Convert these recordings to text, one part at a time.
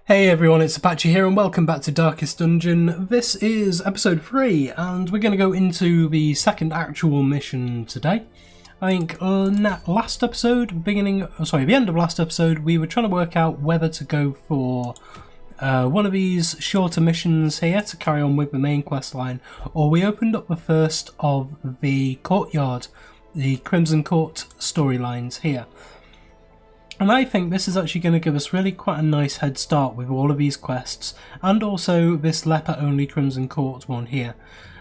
Hey everyone, it's Apache here and welcome back to Darkest Dungeon. This is episode 3 and we're going to go into the second actual mission today. I think on that last episode, the end of last episode, we were trying to work out whether to go for one of these shorter missions here to carry on with the main quest line, or we opened up the first of the courtyard, the Crimson Court storylines here. And I think this is actually going to give us really quite a nice head start with all of these quests, and also this leper only Crimson Court one here.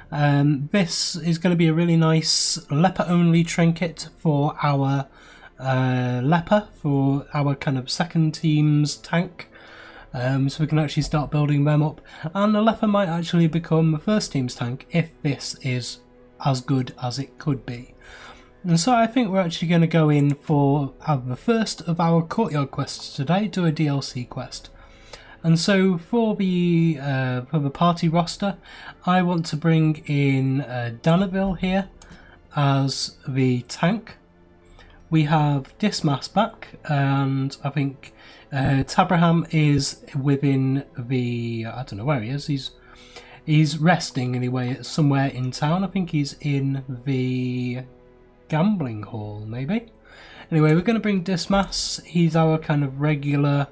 This is going to be a really nice leper only trinket for our leper, for our kind of second team's tank. So we can actually start building them up, and the leper might actually become the first team's tank if this is as good as it could be. And so I think we're actually going to go in for the first of our courtyard quests today, do a DLC quest. And so for the party roster, I want to bring in Danaville here as the tank. We have Dismas back, and I think Tabraham is within the, I don't know where he is, he's resting anyway somewhere in town. I think he's in the gambling hall, maybe. Anyway, we're going to bring Dismas. He's our kind of regular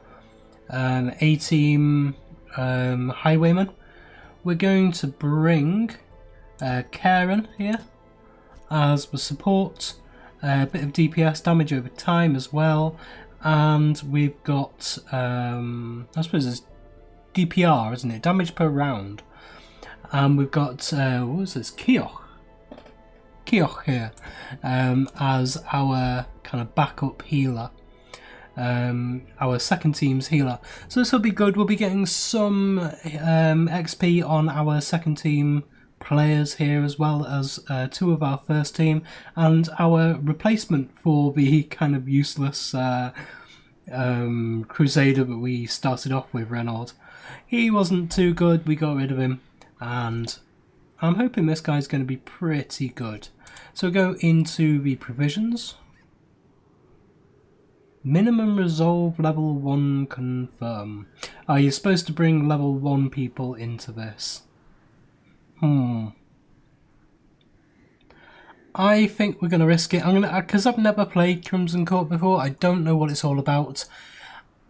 A-team highwayman. We're going to bring Karen here as the support. A bit of DPS damage over time as well. And we've got, I suppose it's DPR, isn't it? Damage per round. And we've got, what was this? Kioch here as our kind of backup healer, our second team's healer. So this will be good. We'll be getting some XP on our second team players here, as well as two of our first team, and our replacement for the kind of useless crusader that we started off with, Renaud. He wasn't too good, we got rid of him, and I'm hoping this guy's going to be pretty good. So go into the provisions. Minimum resolve level 1 confirm. You're supposed to bring level 1 people into this. I think we're going to risk it. Because I've never played Crimson Court before, I don't know what it's all about.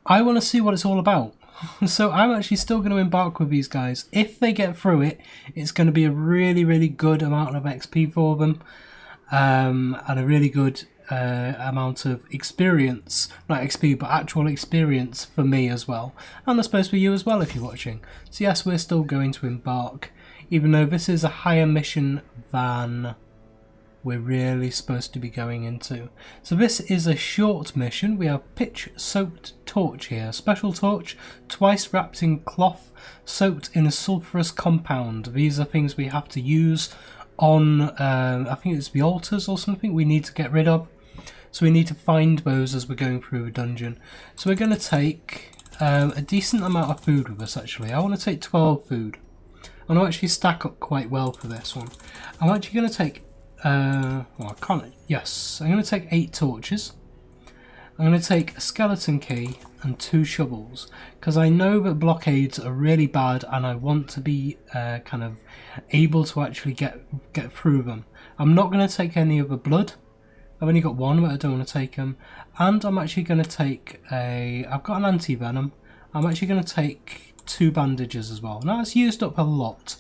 I want to see what it's all about. So I'm actually still going to embark with these guys. If they get through it, it's going to be a really, really good amount of XP for them. And a really good amount of experience. Not XP, but actual experience for me as well. And I suppose for you as well if you're watching. So yes, we're still going to embark. Even though this is a higher mission than we're really supposed to be going into. So this is a short mission. We have pitch soaked torch here. Special torch, twice wrapped in cloth, soaked in a sulfurous compound. These are things we have to use on, I think it's the altars or something we need to get rid of. So we need to find those as we're going through the dungeon. So we're going to take a decent amount of food with us actually. I want to take 12 food. I'm going to actually stack up quite well for this one. I'm actually going to take well, I can't. Yes, I'm going to take 8 torches. I'm going to take a skeleton key and 2 shovels, because I know that blockades are really bad and I want to be kind of able to actually get through them. I'm not going to take any of the blood. I've only got 1, but I don't want to take them. And I'm actually going to take I've got an anti-venom. I'm actually going to take 2 bandages as well. Now it's used up a lot.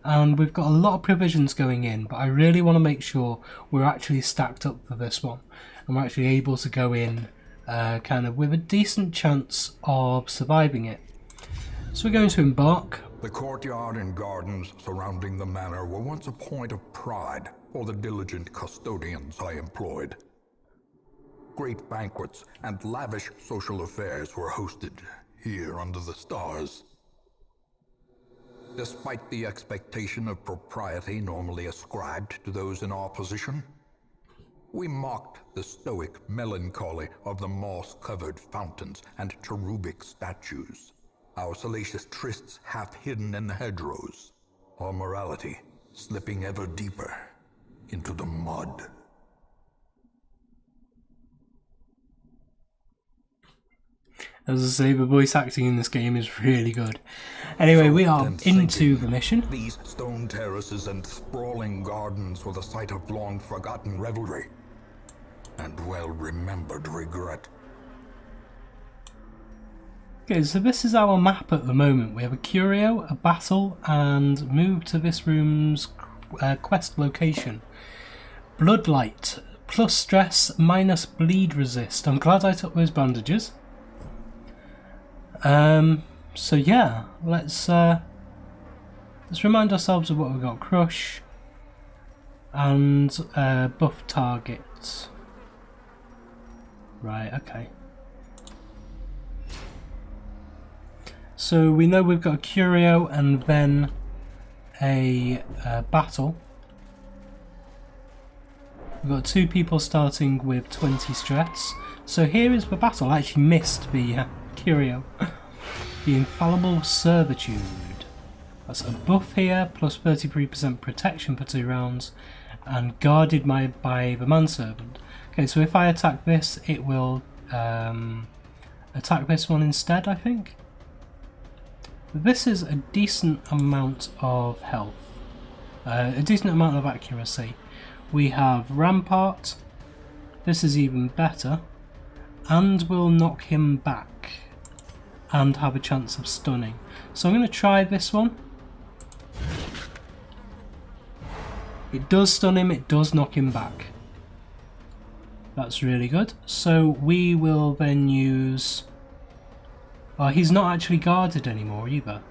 And we've got a lot of provisions going in, but I really want to make sure we're actually stacked up for this one. And we're actually able to go in kind of with a decent chance of surviving it. So we're going to embark. The courtyard and gardens surrounding the manor were once a point of pride for the diligent custodians I employed. Great banquets and lavish social affairs were hosted here under the stars. Despite the expectation of propriety normally ascribed to those in our position, we mocked the stoic melancholy of the moss-covered fountains and cherubic statues, our salacious trysts half hidden in the hedgerows, our morality slipping ever deeper into the mud. As I say, the voice acting in this game is really good. Anyway, we are into the mission. These stone terraces and sprawling gardens were the site of long-forgotten revelry and well-remembered regret. Okay, so this is our map at the moment. We have a curio, a battle, and move to this room's quest location. Bloodlight, plus stress, minus bleed resist. I'm glad I took those bandages. So yeah, let's remind ourselves of what we've got. Crush and buff targets. Right, okay. So we know we've got a curio and then a battle. We've got 2 people starting with 20 stress. So here is the battle. I actually missed the curio. The infallible servitude. That's a buff here, plus 33% protection for 2 rounds, and guarded by the manservant. Okay, so if I attack this, it will attack this one instead, I think. This is a decent amount of health, a decent amount of accuracy. We have Rampart, this is even better, and will knock him back and have a chance of stunning. So I'm going to try this one. It does stun him, it does knock him back. That's really good. So we will then use... Oh, he's not actually guarded anymore either.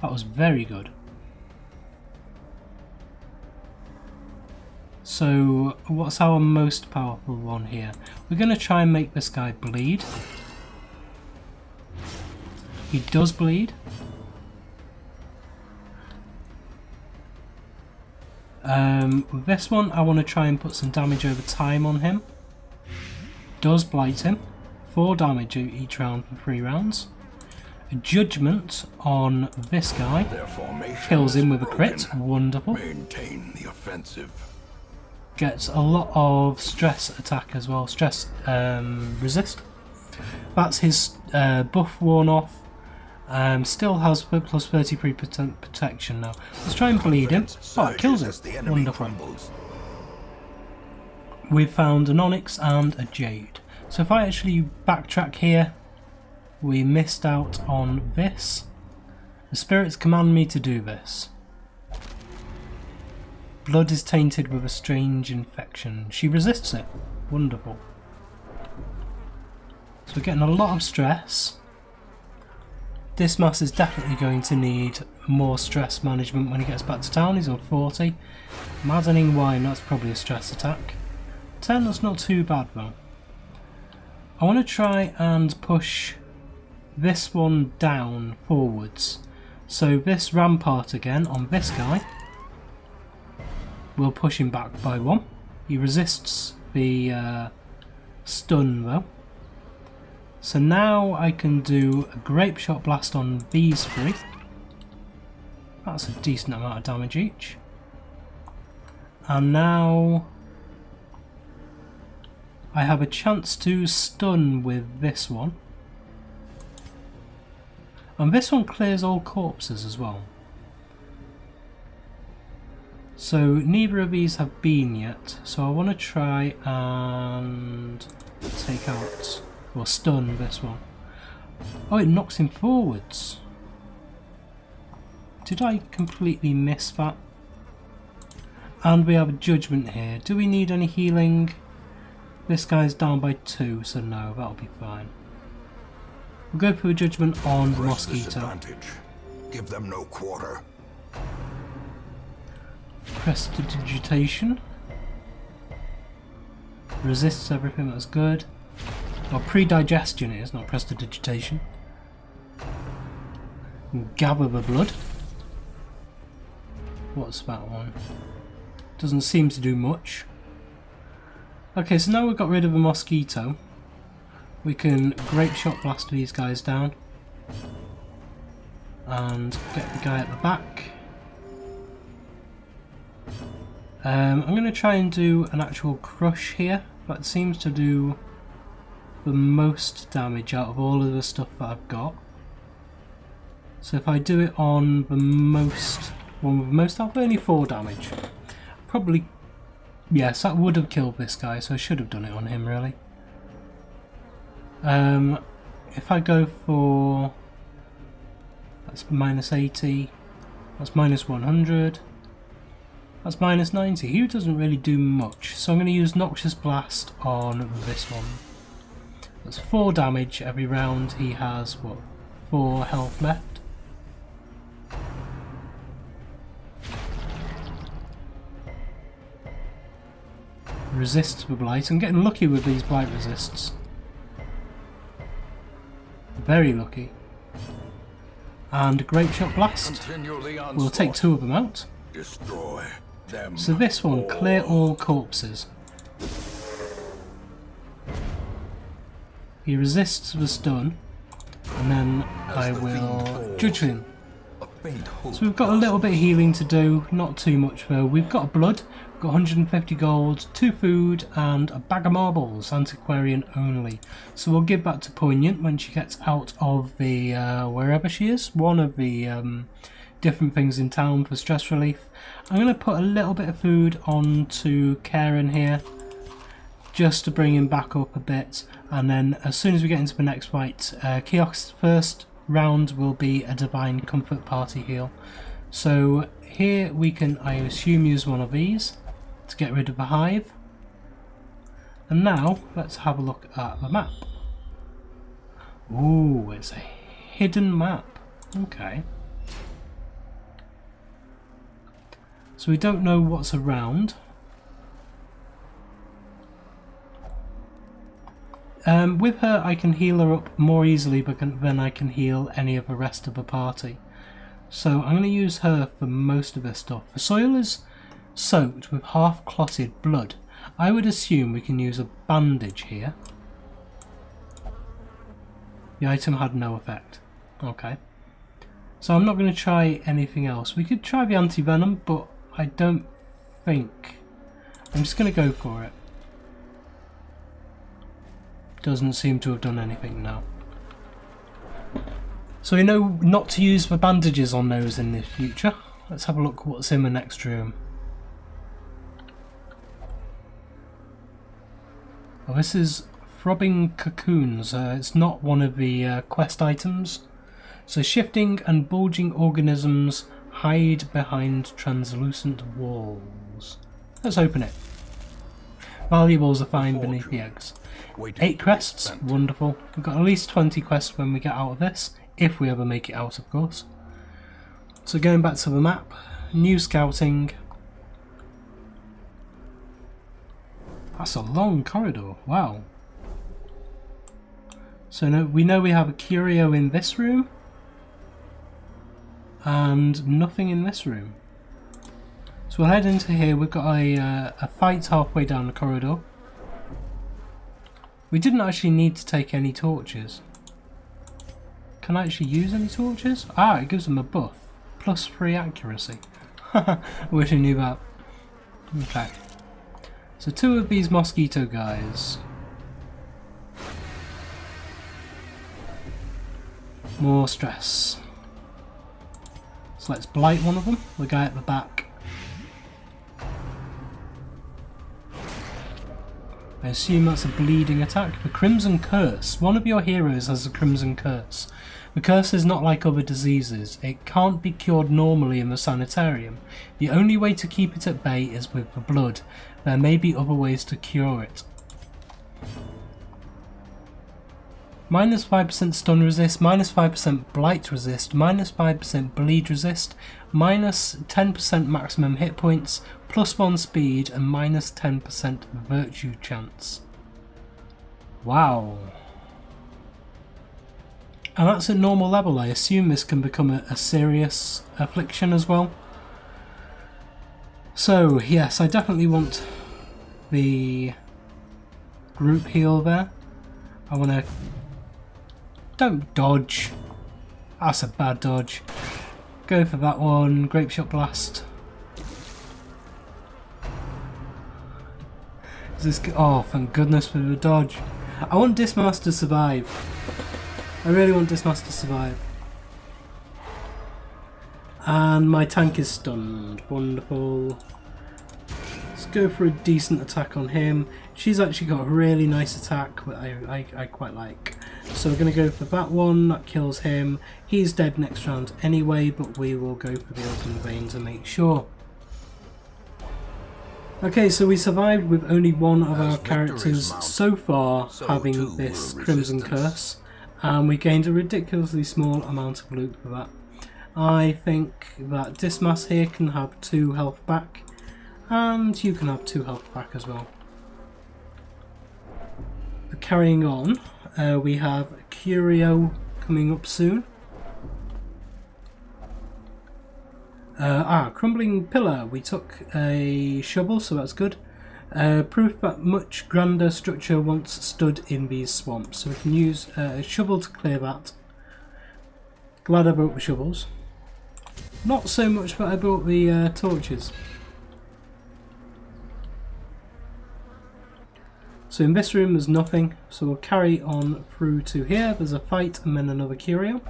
That was very good. So what's our most powerful one here? We're going to try and make this guy bleed. He does bleed. With this one I want to try and put some damage over time on him. Does blight him. 4 damage each round for 3 rounds. A judgment on this guy. Kills him with a crit. Wonderful. Maintain the offensive. Gets a lot of stress attack as well. Stress resist. That's his buff worn off. Still has plus 33% protection now. Let's try and bleed him. Oh, it kills him. Wonderful. We've found an onyx and a jade. So if I actually backtrack here, we missed out on this. The spirits command me to do this. Blood is tainted with a strange infection. She resists it. Wonderful. So we're getting a lot of stress. This mass is definitely going to need more stress management when he gets back to town. He's on 40. Maddening wine, that's probably a stress attack. 10, that's not too bad though. I want to try and push this one down forwards. So this rampart again on this guy. We'll push him back by 1. He resists the stun though. So now I can do a grape shot blast on these 3. That's a decent amount of damage each. And now I have a chance to stun with this one. And this one clears all corpses as well. So neither of these have been yet. So I want to try and take out or stun this one. Oh, it knocks him forwards. Did I completely miss that? And we have a judgment here. Do we need any healing? This guy's down by 2, so no, that'll be fine. We'll go for a judgment on the mosquito. Give them no quarter. Prestidigitation. Resists everything, that's good. Or predigestion it is, not prestidigitation. Gather the blood. What's that one? Doesn't seem to do much. Okay, so now we've got rid of the mosquito. We can grape shot blast these guys down. And get the guy at the back. I'm going to try and do an actual crush here. That seems to do the most damage out of all of the stuff that I've got. So if I do it on the most one with the most health, only 4 damage. Probably, yes, that would have killed this guy, so I should have done it on him really. If I go for, that's minus 80, that's minus 100, that's minus 90. He doesn't really do much, so I'm going to use Noxious Blast on this one. That's 4 damage every round. He has, what, 4 health left. Resists the blight. I'm getting lucky with these blight resists. Very lucky. And Grape Shot Blast. We'll take 2 of them out. Destroy them. So this one, clear all corpses. He resists the stun, and then I will judge him. So we've got a little bit of healing to do, not too much though. We've got blood, we've got 150 gold, 2 food, and a bag of marbles, antiquarian only. So we'll give that to Poignant when she gets out of the, wherever she is, one of the different things in town for stress relief. I'm going to put a little bit of food onto Karen here, just to bring him back up a bit, and then as soon as we get into the next fight, Keogh's first round will be a Divine Comfort Party heal. So here we can, I assume, use one of these to get rid of the hive. And now let's have a look at the map. Ooh, it's a hidden map. Okay. So we don't know what's around. With her I can heal her up more easily than I can heal any of the rest of the party. So I'm going to use her for most of this stuff. The soil is soaked with half clotted blood. I would assume we can use a bandage here. The item had no effect. Okay. So I'm not going to try anything else. We could try the anti-venom, but I don't think. I'm just going to go for it. Doesn't seem to have done anything now. So we know not to use the bandages on those in the future. Let's have a look what's in the next room. Well, this is Throbbing Cocoons. It's not one of the quest items. So shifting and bulging organisms hide behind translucent walls. Let's open it. Valuables are found beneath the eggs. 8 quests, wonderful. We've got at least 20 quests when we get out of this, if we ever make it out, of course. So going back to the map, new scouting. That's a long corridor, wow. So we know we have a curio in this room, and nothing in this room. So we'll head into here. We've got a fight halfway down the corridor. We didn't actually need to take any torches. Can I actually use any torches? Ah, it gives them a buff. Plus 3 accuracy. I wish I knew that. Okay. So 2 of these mosquito guys. More stress. So let's blight one of them. The guy at the back. I assume that's a bleeding attack. The Crimson Curse. One of your heroes has a Crimson Curse. The curse is not like other diseases. It can't be cured normally in the sanitarium. The only way to keep it at bay is with the blood. There may be other ways to cure it. Minus 5% stun resist, minus 5% blight resist, minus 5% bleed resist, minus 10% maximum hit points, plus 1 speed, and minus 10% virtue chance. Wow. And that's at normal level. I assume this can become a serious affliction as well. So yes, I definitely want the group heal there. I want to... Don't dodge. That's a bad dodge. Go for that one. Grape Shot Blast. Is this... Oh, thank goodness for the dodge. I want Dismas to survive. I really want Dismas to survive. And my tank is stunned. Wonderful. Let's go for a decent attack on him. She's actually got a really nice attack that I quite like. So we're going to go for that one. That kills him. He's dead next round anyway, but we will go for the open vein to make sure. Okay, so we survived with only one of our characters so far having this Crimson Curse. And we gained a ridiculously small amount of loot for that. I think that Dismas here can have 2 health back. And you can have 2 health back as well. But carrying on, we have a Curio coming up soon. Crumbling Pillar. We took a shovel, so that's good. Proof that much grander structure once stood in these swamps. So we can use a shovel to clear that. Glad I brought the shovels. Not so much that I brought the torches. So in this room there's nothing, so we'll carry on through to here. There's a fight and then another curio.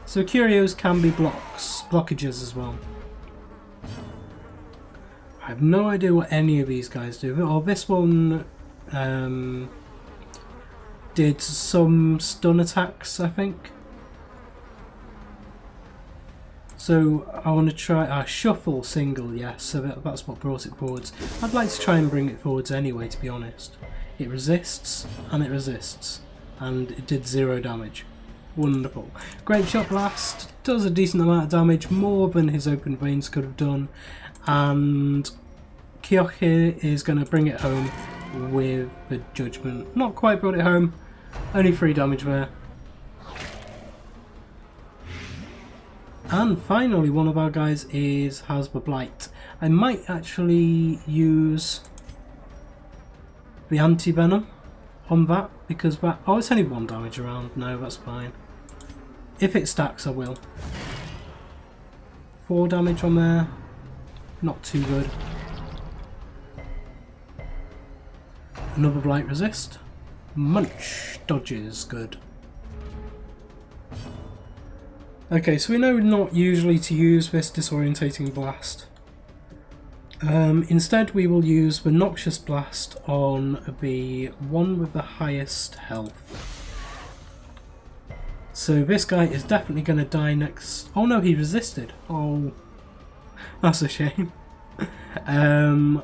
So curios can be blockages as well. I have no idea what any of these guys do. Oh, this one did some stun attacks, I think. So I want to try shuffle single, yes, so that's what brought it forwards. I'd like to try and bring it forwards anyway, to be honest. It resists, and it did 0 damage. Wonderful. Grape Shot Blast does a decent amount of damage, more than his open veins could have done, and Keok here is going to bring it home with the Judgment. Not quite brought it home, only 3 damage there. And finally, one of our guys has the Blight. I might actually use the anti-venom on that, because that... Oh, it's only 1 damage around. No, that's fine. If it stacks, I will. 4 damage on there. Not too good. Another Blight resist. Munch dodges. Good. Okay, so we know not usually to use this disorientating blast. Instead we will use the Noxious Blast on the one with the highest health. So this guy is definitely going to die next... Oh no, he resisted. Oh, that's a shame.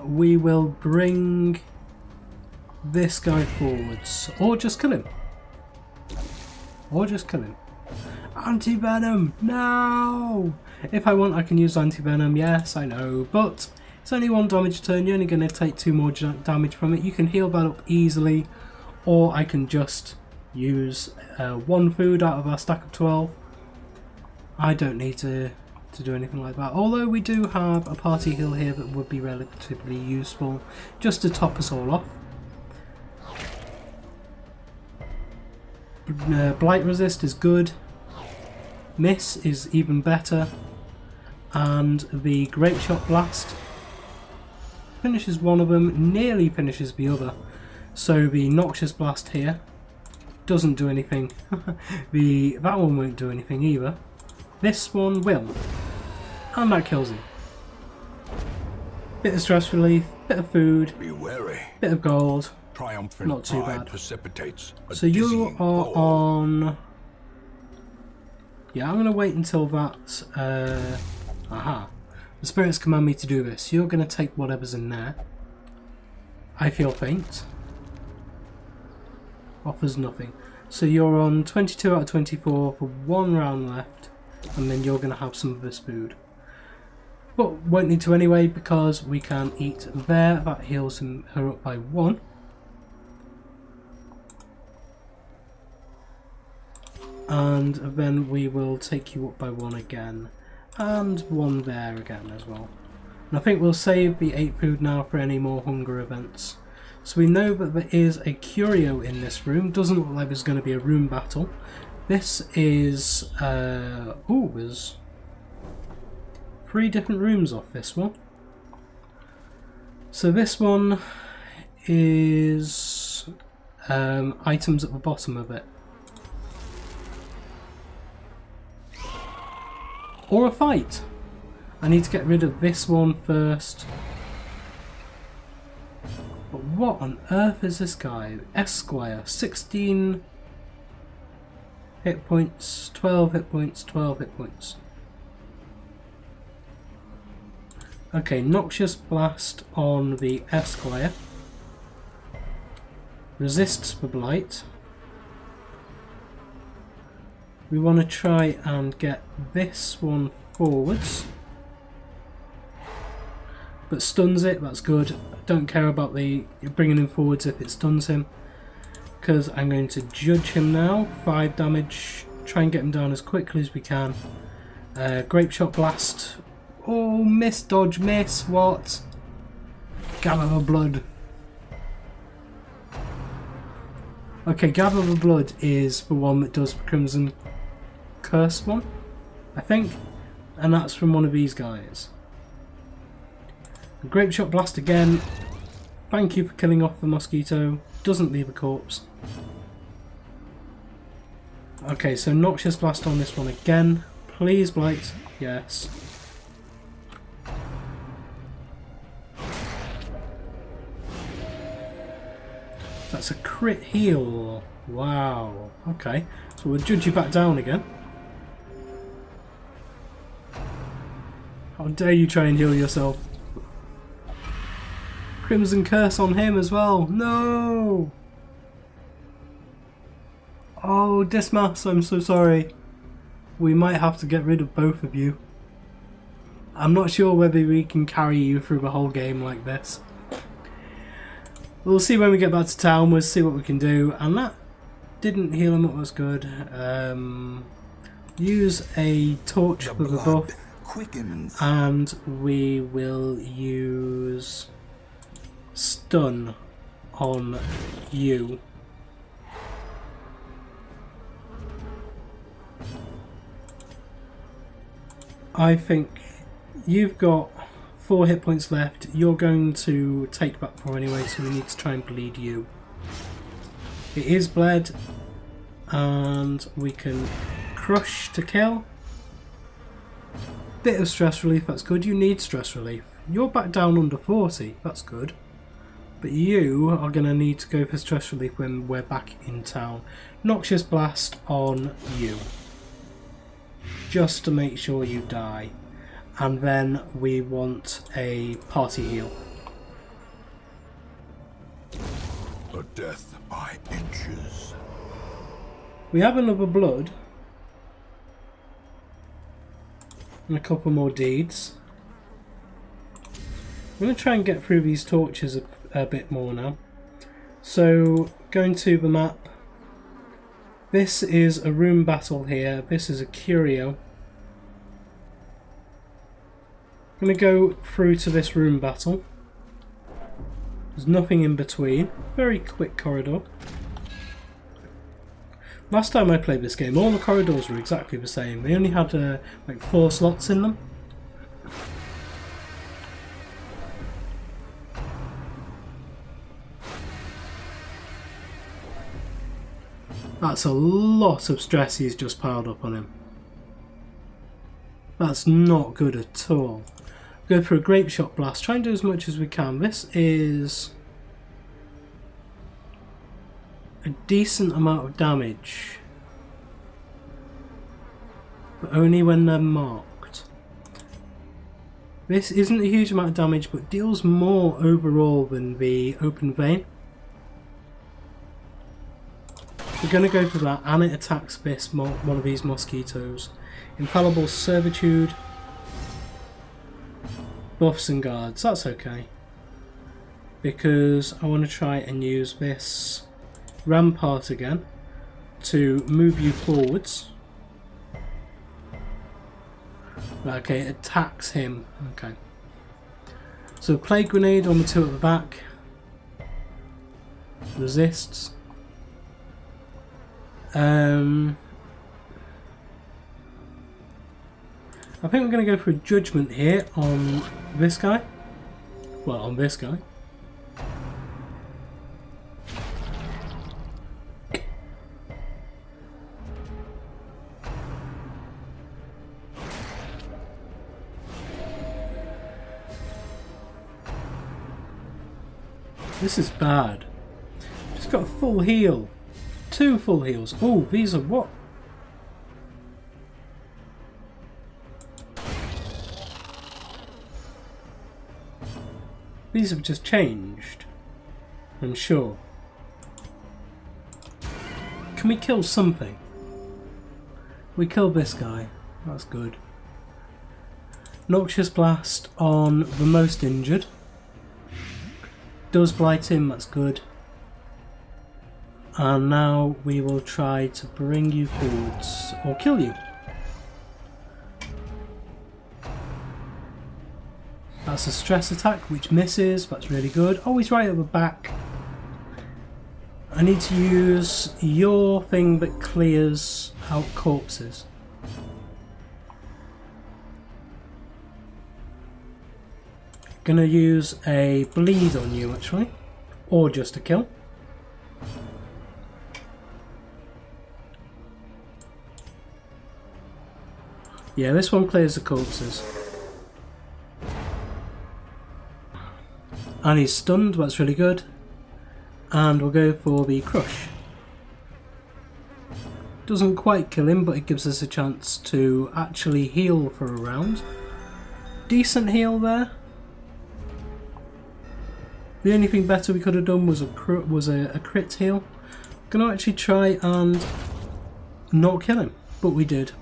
We will bring this guy forwards. Or just kill him. Anti-venom! No! If I want, I can use anti-venom. Yes, I know. But it's only 1 damage turn. You're only going to take 2 more damage from it. You can heal that up easily. Or I can just use 1 food out of our stack of 12. I don't need to do anything like that. Although we do have a party heal here that would be relatively useful. Just to top us all off. Blight resist is good. Miss is even better, and the Grape Shot Blast finishes one of them, nearly finishes the other. So the Noxious Blast here doesn't do anything. That one won't do anything either. This one will, and that kills him. Bit of stress relief, bit of food, Be wary. bit of gold. Triumphant Not too pride bad. precipitates a So you dizzying are fall. on... Yeah, I'm going to wait until that... Aha. The spirits command me to do this. You're going to take whatever's in there. I feel faint. Offers nothing. So you're on 22 out of 24 for 1 round left. And then you're going to have some of this food. But won't need to anyway, because we can eat there. That heals her up by 1. And then we will take you up by 1 again, and 1 there again as well. And I think we'll save the 8 food now for any more hunger events. So we know that there is a curio in this room. Doesn't look like there's going to be a room battle. This is there's 3 different rooms off this one. So this one is items at the bottom of it. Or a fight. I need to get rid of this one first. But what on earth is this guy? Esquire, 16 hit points, 12 hit points, 12 hit points. Okay, Noxious Blast on the Esquire. Resists the Blight. We want to try and get this one forwards. But stuns it, that's good. Don't care about the bringing him forwards if it stuns him. Because I'm going to judge him now. 5 damage. Try and get him down as quickly as we can. Grape Shot Blast. Oh, miss, dodge, miss. What? Gather the Blood. Okay, Gather the Blood is the one that does the Crimson Curse one, I think. And that's from one of these guys. Grape Shot Blast again. Thank you for killing off the mosquito. Doesn't leave a corpse. Okay, so Noxious Blast on this one again. Please Blight. Yes. That's a crit heal. Wow. Okay, so we'll judge you back down again. How dare you try and heal yourself. Crimson Curse on him as well. No! Oh, Dismas, I'm so sorry. We might have to get rid of both of you. I'm not sure whether we can carry you through the whole game like this. We'll see when we get back to town, we'll see what we can do. And that didn't heal him up, was good. Use a torch for the buff. Quickens. And we will use stun on you. I think you've got 4 hit points left. You're going to take that 4 anyway, so we need to try and bleed you. It is bled, and we can crush to kill. Bit of stress relief, that's good. You need stress relief. You're back down under 40, that's good. But you are going to need to go for stress relief when we're back in town. Noxious Blast on you. Just to make sure you die. And then we want a party heal. A death by inches. We have another blood. And a couple more deeds. I'm going to try and get through these torches a bit more now. So, going to the map. This is a room battle here. This is a curio. I'm going to go through to this room battle. There's nothing in between. Very quick corridor. Last time I played this game, all the corridors were exactly the same. They only had like 4 slots in them. That's a lot of stress he's just piled up on him. That's not good at all. Go for a Grape Shot Blast. Try and do as much as we can. This is a decent amount of damage, but only when they're marked. This isn't a huge amount of damage, but deals more overall than the Open Vein. We're going to go for that, and it attacks this one of these mosquitoes. Infallible Servitude, buffs and guards, that's okay. Because I want to try and use this Rampart again to move you forwards. Okay, it attacks him. Okay. So Plague Grenade on the 2 at the back. Resists. I think we're going to go for a Judgment here on this guy. Well, on this guy. This is bad. She's got a full heal. 2 full heals. Oh, these are what? These have just changed. I'm sure. Can we kill something? We killed this guy. That's good. Noxious Blast on the most injured. Does blight him, that's good. And now we will try to bring you forwards or kill you. That's a stress attack which misses, that's really good. Oh, he's right at the back. I need to use your thing that clears out corpses. Gonna use a bleed on you actually, or just a kill. Yeah, this one clears the corpses. And he's stunned, that's really good. And we'll go for the crush. Doesn't quite kill him, but it gives us a chance to actually heal for a round. Decent heal there. The only thing better we could have done was a crit heal. Gonna actually try and not kill him, but we did.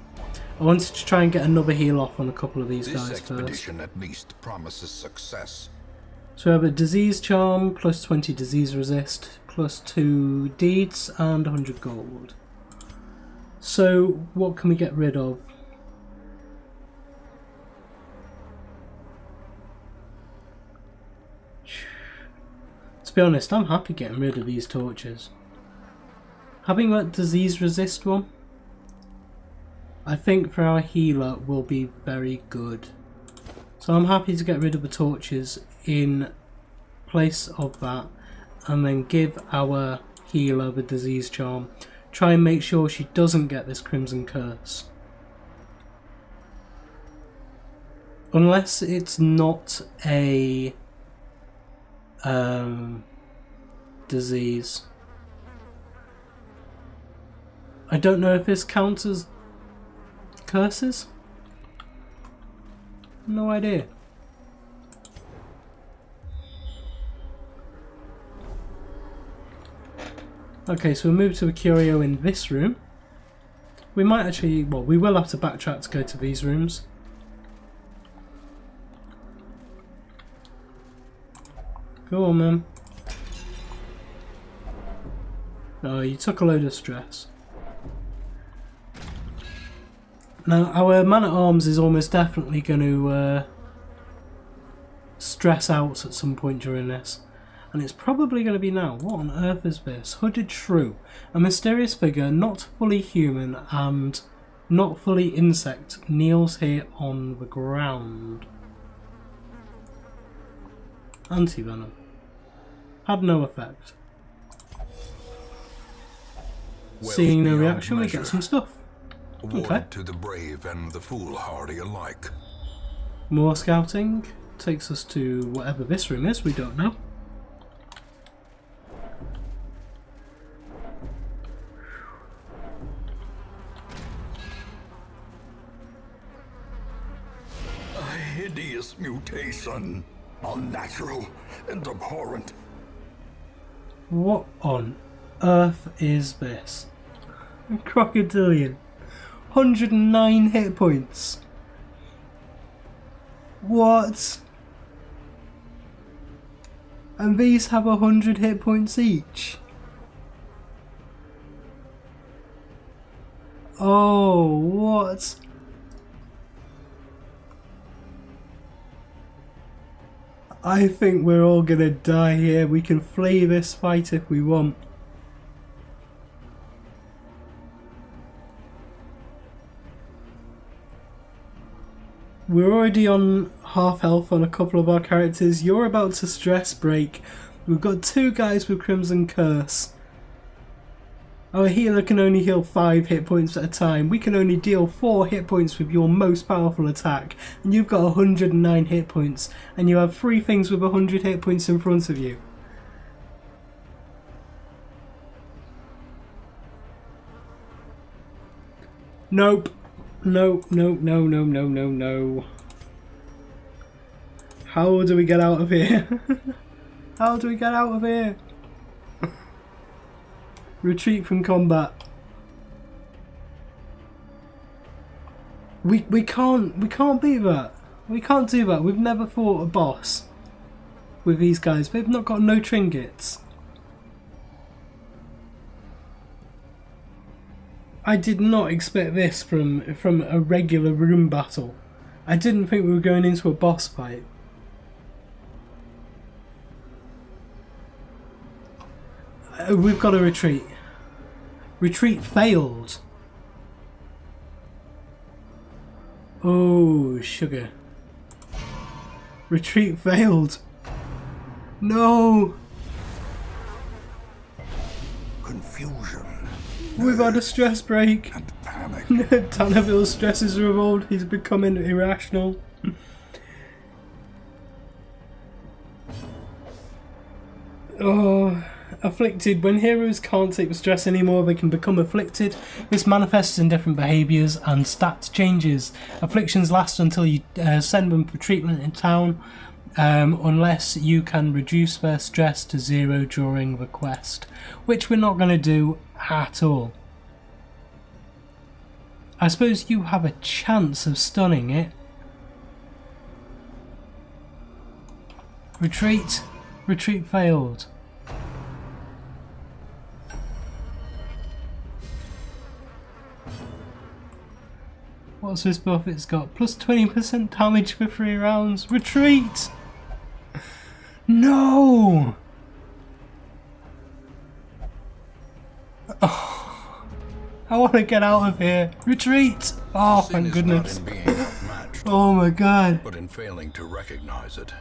I wanted to try and get another heal off on a couple of these guys first. This expedition at least promises success. So we have a disease charm, plus 20 disease resist, plus 2 deeds, and 100 gold. So what can we get rid of? To be honest, I'm happy getting rid of these torches. Having that disease resist one, I think for our healer will be very good. So I'm happy to get rid of the torches in place of that, and then give our healer the disease charm. Try and make sure she doesn't get this crimson curse. Unless it's not a disease. I don't know if this counts as curses. No idea. Okay, so we'll move to a curio in this room. We might actually, well, we will have to backtrack to go to these rooms. Go on, man. Oh, you took a load of stress. Now, our man-at-arms is almost definitely going to stress out at some point during this. And it's probably going to be now. What on earth is this? Hooded Shrew. A mysterious figure, not fully human and not fully insect, kneels here on the ground. Anti-venom. Had no effect. Seeing no reaction, we get some stuff. Okay. To the brave and the foolhardy alike. More scouting. Takes us to whatever this room is, we don't know. A hideous mutation. Unnatural and abhorrent. What on earth is this? Crocodilian. 109 hit points. What? And these have 100 hit points each. Oh, what? I think we're all gonna die here. We can flee this fight if we want. We're already on half health on a couple of our characters. You're about to stress break. We've got 2 guys with Crimson Curse. Our healer can only heal 5 hit points at a time. We can only deal 4 hit points with your most powerful attack. And you've got 109 hit points. And you have 3 things with 100 hit points in front of you. Nope. No, no, no, no, no, no, no. How do we get out of here? How do we get out of here? Retreat from combat. We can't beat that. We can't do that. We've never fought a boss with these guys. They've not got no trinkets. I did not expect this from a regular room battle. I didn't think we were going into a boss fight. We've got to retreat. Retreat failed. Oh, sugar. Retreat failed. No. Confusion. We've had a stress break. And panic. Tanneville's stress is revolved. He's becoming irrational. Oh, afflicted. When heroes can't take the stress anymore, they can become afflicted. This manifests in different behaviours and stat changes. Afflictions last until you send them for treatment in town, unless you can reduce their stress to 0 during the quest, which we're not going to do at all. I suppose you have a chance of stunning it. Retreat. Retreat failed. What's this buff it's got? Plus 20% damage for 3 rounds. Retreat! No! Oh, I want to get out of here. Retreat! Oh, thank goodness. Sin is not in being outmatched, Oh my god. but in failing to recognize it.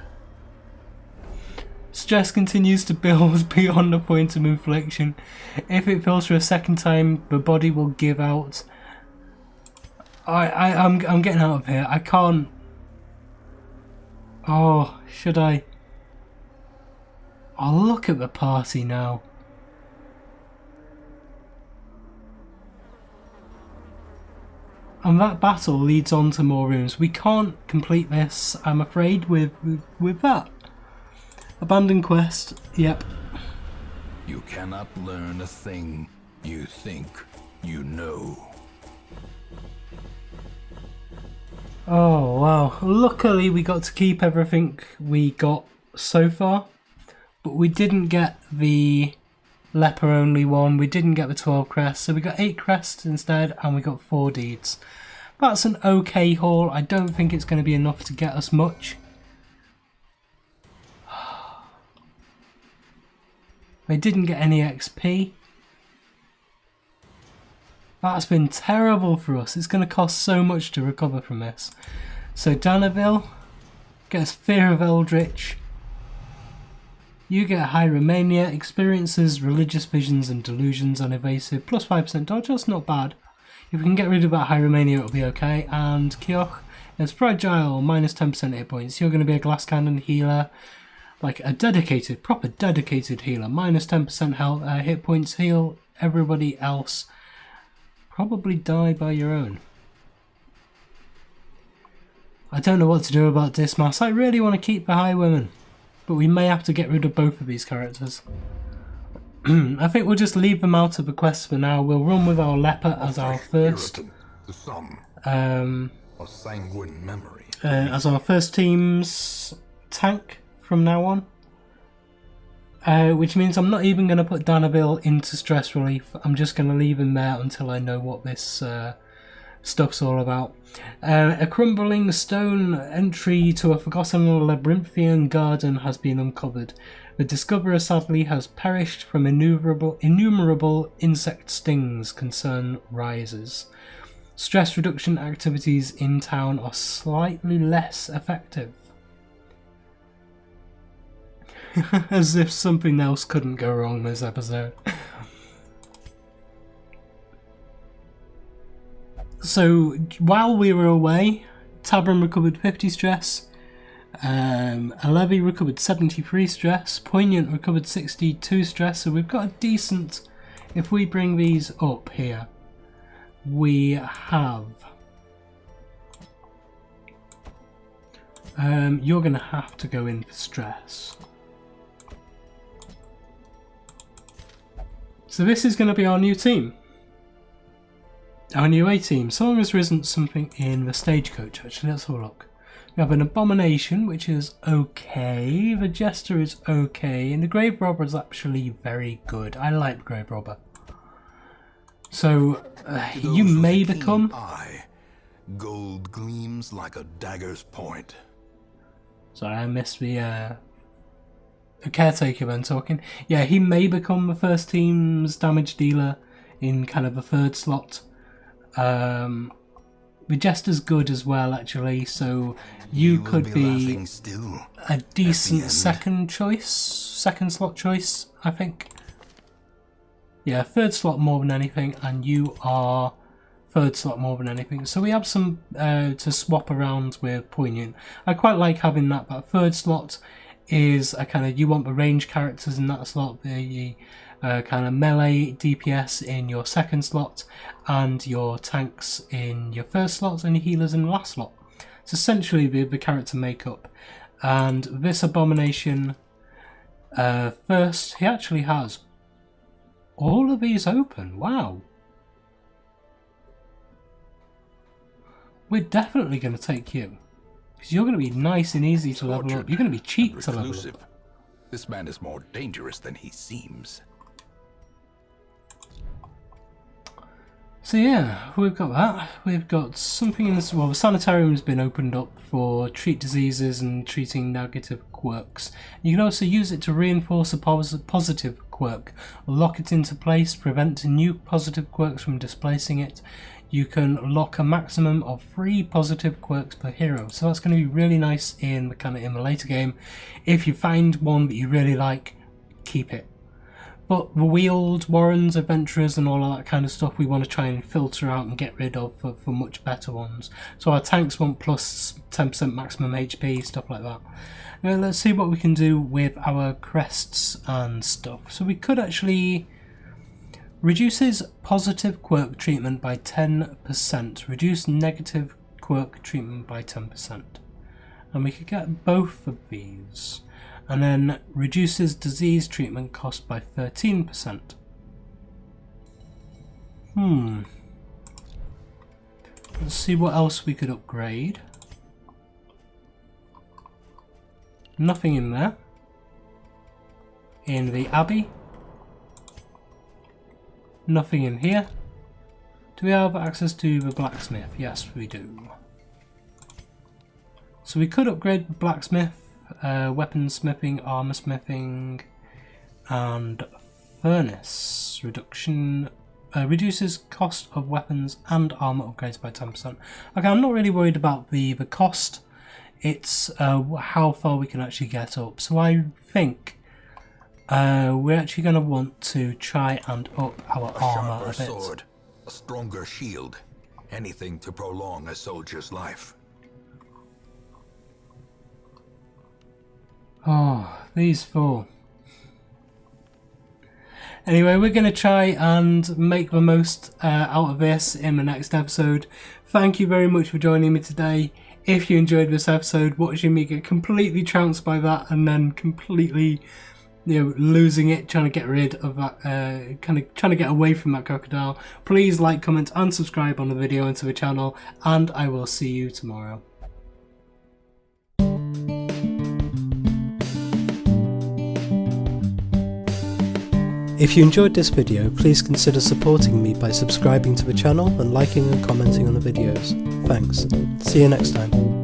Stress continues to build beyond the point of infliction. If it fails for a second time, the body will give out. I'm getting out of here. I can't. Oh, should I? Oh, look at the party now. And that battle leads on to more rooms. We can't complete this, I'm afraid, with that. Abandoned quest, yep. You cannot learn a thing you think you know. Oh wow, luckily we got to keep everything we got so far, but we didn't get the leper only one, we didn't get the 12 crests, so we got 8 crests instead and we got 4 deeds. That's an okay haul. I don't think it's going to be enough to get us much. They didn't get any XP. That's been terrible for us. It's going to cost so much to recover from this. So Danaville gets Fear of Eldritch. You get Hieromania, experiences religious visions and delusions and evasive, plus 5% dodge. That's not bad. If we can get rid of that Hieromania, it'll be okay. And Kioch is fragile, minus 10% hit points. You're going to be a glass cannon healer. Like a dedicated, proper dedicated healer. Minus 10% health, hit points, heal everybody else. Probably die by your own. I don't know what to do about Dismas. I really want to keep the Highwomen, but we may have to get rid of both of these characters. I think we'll just leave them out of the quest for now. We'll run with our leper as our first. The sum, A sanguine memory. As our first team's tank from now on. Which means I'm not even going to put Danaville into stress relief. I'm just going to leave him there until I know what this stuff's all about. A crumbling stone entry to a forgotten labyrinthian garden has been uncovered. The discoverer sadly has perished from innumerable insect stings. Concern rises. Stress reduction activities in town are slightly less effective. As if something else couldn't go wrong this episode. So, while we were away, Tabram recovered 50 stress, Alevi recovered 73 stress, Poignant recovered 62 stress, so we've got a decent, if we bring these up here, we have... you're going to have to go in for stress. So this is going to be our new team. Our new A team. So long as there isn't something in the stagecoach, actually, let's have a look. We have an abomination, which is okay. The jester is okay. And the grave robber is actually very good. I like the grave robber. So, you may become... Gold gleams like a dagger's point. Sorry, I missed the caretaker when talking. Yeah, he may become the first team's damage dealer in kind of the third slot. The jester's good as well, actually, so you could be a decent second slot choice, I think. Yeah, third slot more than anything, and you are third slot more than anything. So we have some to swap around with Poignant. I quite like having that, but third slot is a kind of, you want the range characters in that slot, the kind of melee DPS in your second slot, and your tanks in your first slot, and your healers in the last slot. It's essentially the character makeup. And this abomination, first, he actually has all of these open. Wow. We're definitely going to take you, because you're going to be nice and easy to level up. You're going to be cheap to level up. This man is more dangerous than he seems. So yeah, we've got that. We've got something in this. Well, the sanitarium has been opened up for treat diseases and treating negative quirks. You can also use it to reinforce a positive quirk, lock it into place, prevent new positive quirks from displacing it. You can lock a maximum of 3 positive quirks per hero. So that's going to be really nice in the later game. If you find one that you really like, keep it. But the wheeled Warrens, adventurers and all of that kind of stuff we want to try and filter out and get rid of for much better ones. So our tanks want plus 10% maximum HP, stuff like that. Now let's see what we can do with our crests and stuff. So we could actually... Reduces positive quirk treatment by 10%. Reduce negative quirk treatment by 10%. And we could get both of these. And then reduces disease treatment cost by 13%. Let's see what else we could upgrade. Nothing in there. In the Abbey. Nothing in here. Do we have access to the blacksmith? Yes, we do. So we could upgrade the blacksmith, weapons smithing, armor smithing, and furnace reduction. Reduces cost of weapons and armor upgrades by 10%. Okay, I'm not really worried about the cost. It's how far we can actually get up. So I think we're actually going to want to try and up our armor a bit. Sword, a stronger shield, anything to prolong a soldier's life. Oh, these 4. Anyway, we're going to try and make the most out of this in the next episode. Thank you very much for joining me today. If you enjoyed this episode, watching me get completely trounced by that and then completely... losing it, trying to get rid of that, trying to get away from that crocodile. Please like, comment and subscribe on the video and to the channel, and I will see you tomorrow. If you enjoyed this video, please consider supporting me by subscribing to the channel and liking and commenting on the videos. Thanks. See you next time.